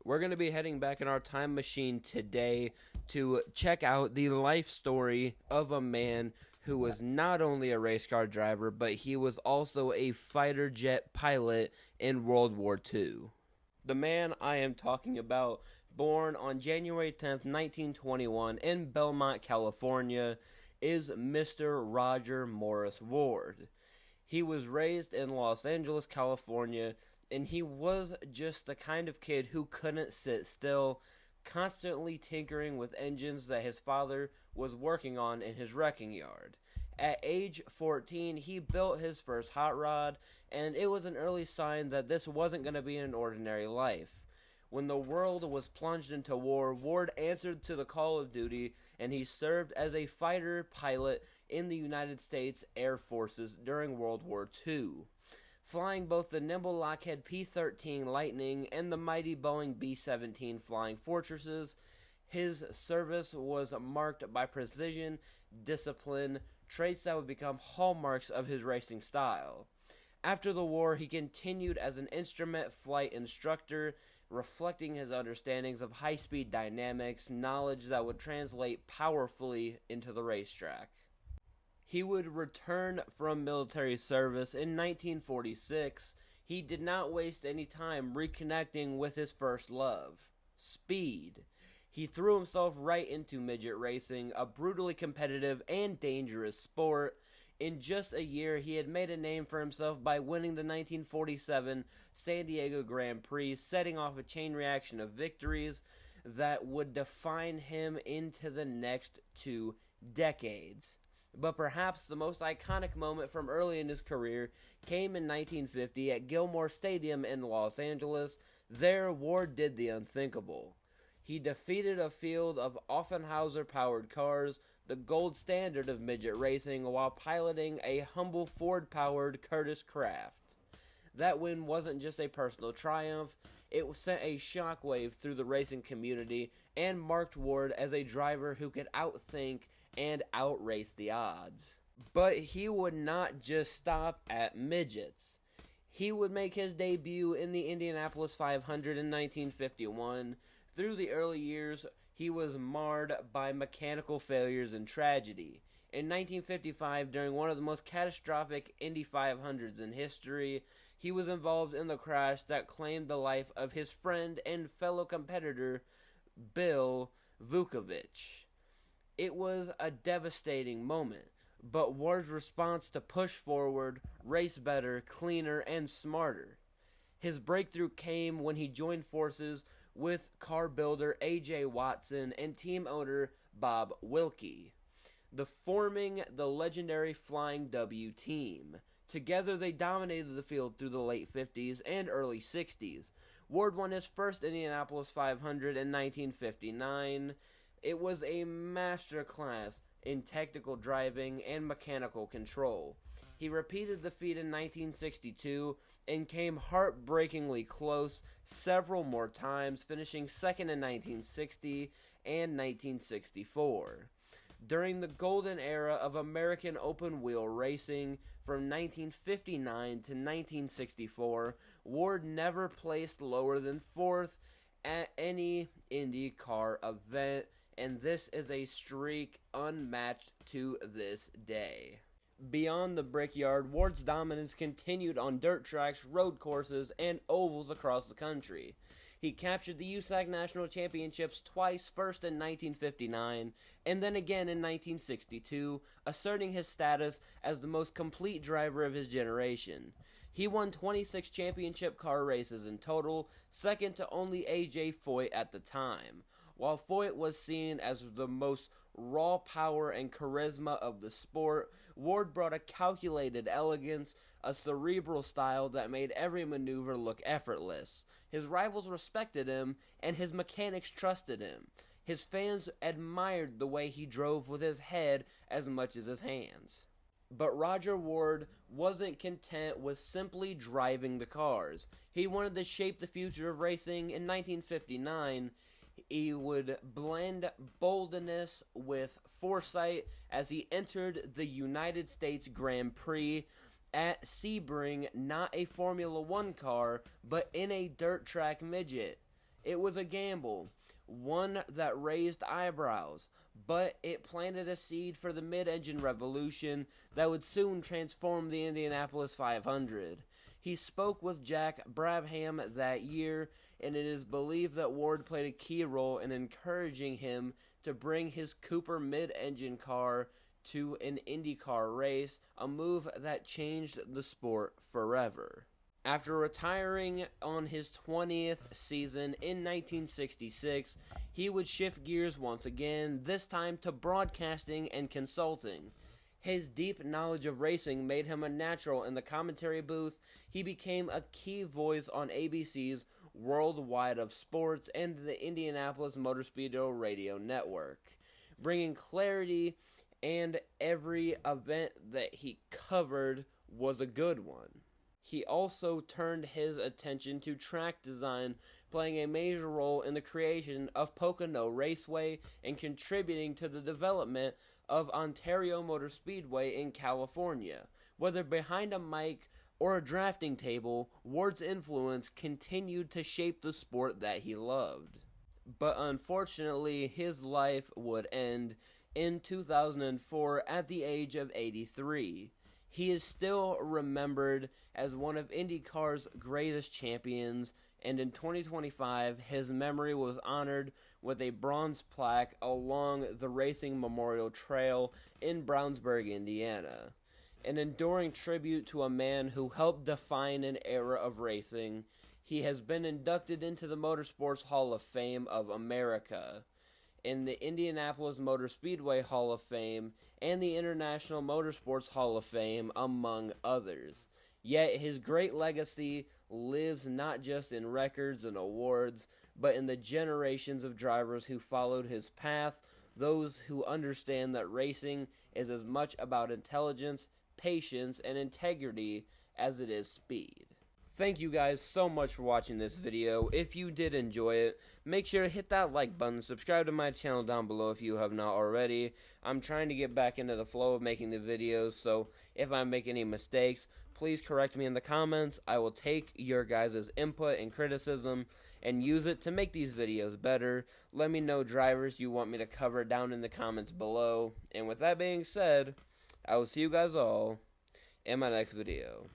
We're going to be heading back in our time machine today to check out the life story of a man who was not only a race car driver, but he was also a fighter jet pilot in World War II. The man I am talking about, born on January 10th, 1921, in Belmont, California, is Mr. Roger Morris Ward. He was raised in Los Angeles, California, and he was just the kind of kid who couldn't sit still, constantly tinkering with engines that his father was working on in his wrecking yard. At age 14, he built his first hot rod, and it was an early sign that this wasn't going to be an ordinary life. When the world was plunged into war, Ward answered to the call of duty, and he served as a fighter pilot in the United States Air Forces during World War II. Flying both the nimble Lockheed P-13 Lightning and the mighty Boeing B-17 Flying Fortresses, his service was marked by precision, discipline, traits that would become hallmarks of his racing style. After the war, he continued as an instrument flight instructor, reflecting his understandings of high-speed dynamics, knowledge that would translate powerfully into the racetrack. He would return from military service in 1946. He did not waste any time reconnecting with his first love, speed. He threw himself right into midget racing, a brutally competitive and dangerous sport. In just a year, he had made a name for himself by winning the 1947 San Diego Grand Prix, setting off a chain reaction of victories that would define him into the next 2 decades. But perhaps the most iconic moment from early in his career came in 1950 at Gilmore Stadium in Los Angeles. There, Ward did the unthinkable. He defeated a field of Offenhauser-powered cars, the gold standard of midget racing, while piloting a humble Ford-powered Curtiss Craft. That win wasn't just a personal triumph, it sent a shockwave through the racing community and marked Ward as a driver who could outthink and outrace the odds. But he would not just stop at midgets. He would make his debut in the Indianapolis 500 in 1951. Through the early years, he was marred by mechanical failures and tragedy. In 1955, during one of the most catastrophic Indy 500s in history, he was involved in the crash that claimed the life of his friend and fellow competitor, Bill Vukovich. It was a devastating moment, but Ward's response to push forward, race better, cleaner, and smarter. His breakthrough came when he joined forces with car builder A.J. Watson and team owner Bob Wilkie, forming the legendary Flying W team. Together they dominated the field through the late 50s and early 60s. Ward won his first Indianapolis 500 in 1959. It was a masterclass in technical driving and mechanical control. He repeated the feat in 1962 and came heartbreakingly close several more times, finishing second in 1960 and 1964. During the golden era of American open-wheel racing from 1959 to 1964, Ward never placed lower than fourth at any Indy car event, and this is a streak unmatched to this day. Beyond the Brickyard, Ward's dominance continued on dirt tracks, road courses, and ovals across the country. He captured the USAC National Championships twice, first in 1959 and then again in 1962, asserting his status as the most complete driver of his generation. He won 26 championship car races in total, second to only A.J. Foyt at the time. While Foyt was seen as the most raw power and charisma of the sport, Ward brought a calculated elegance, a cerebral style that made every maneuver look effortless. His rivals respected him, and his mechanics trusted him. His fans admired the way he drove with his head as much as his hands. But Roger Ward wasn't content with simply driving the cars. He wanted to shape the future of racing. In 1959, he would blend boldness with foresight as he entered the United States Grand Prix at Sebring, not a Formula One car, but in a dirt track midget. It was a gamble, one that raised eyebrows, but it planted a seed for the mid-engine revolution that would soon transform the Indianapolis 500. He spoke with Jack Brabham that year, and it is believed that Ward played a key role in encouraging him to bring his Cooper mid-engine car to an IndyCar race, a move that changed the sport forever. After retiring on his 20th season in 1966, he would shift gears once again, this time to broadcasting and consulting. His deep knowledge of racing made him a natural in the commentary booth. He became a key voice on ABC's Worldwide of Sports and the Indianapolis Motor Speedway radio network, bringing clarity, and every event that he covered was a good one. He also turned his attention to track design, playing a major role in the creation of Pocono Raceway and contributing to the development of Ontario Motor Speedway in California. Whether behind a mic or a drafting table, Ward's influence continued to shape the sport that he loved. But unfortunately, his life would end in 2004 at the age of 83. He is still remembered as one of IndyCar's greatest champions, and in 2025, his memory was honored with a bronze plaque along the Racing Memorial Trail in Brownsburg, Indiana. An enduring tribute to a man who helped define an era of racing. He has been inducted into the Motorsports Hall of Fame of America, in the Indianapolis Motor Speedway Hall of Fame, and the International Motorsports Hall of Fame, among others. Yet his great legacy lives not just in records and awards, but in the generations of drivers who followed his path, those who understand that racing is as much about intelligence, patience, and integrity as it is speed. Thank you guys so much for watching this video. If you did enjoy it, make sure to hit that like button, subscribe to my channel down below if you have not already. I'm trying to get back into the flow of making the videos, so if I make any mistakes, please correct me in the comments. I will take your guys' input and criticism and use it to make these videos better. Let me know drivers you want me to cover down in the comments below. And with that being said, I will see you guys all in my next video.